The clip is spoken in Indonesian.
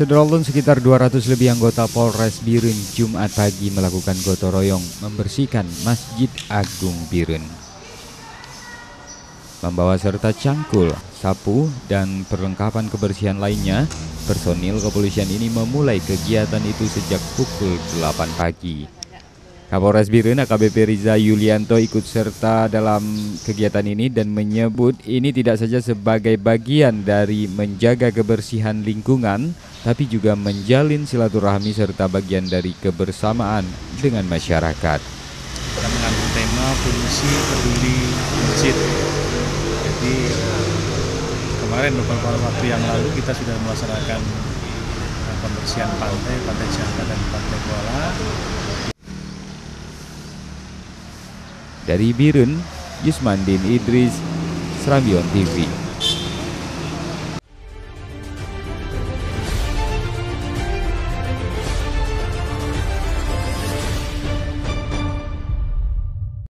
Sederolun sekitar 200 lebih anggota Polres Birun Jumat pagi melakukan gotong royong membersihkan Masjid Agung Birun. Membawa serta cangkul, sapu, dan perlengkapan kebersihan lainnya, personil kepolisian ini memulai kegiatan itu sejak pukul 8 pagi. Kapolres Birun AKBP Riza Yulianto ikut serta dalam kegiatan ini dan menyebut ini tidak saja sebagai bagian dari menjaga kebersihan lingkungan, tapi juga menjalin silaturahmi serta bagian dari kebersamaan dengan masyarakat. Kita mengandung tema polisi peduli masjid. Jadi kemarin beberapa waktu yang lalu kita sudah melaksanakan pembersihan Pantai Jangka dan Pantai Kuala. Dari Birun, Yusmandin Idris, Serambion TV.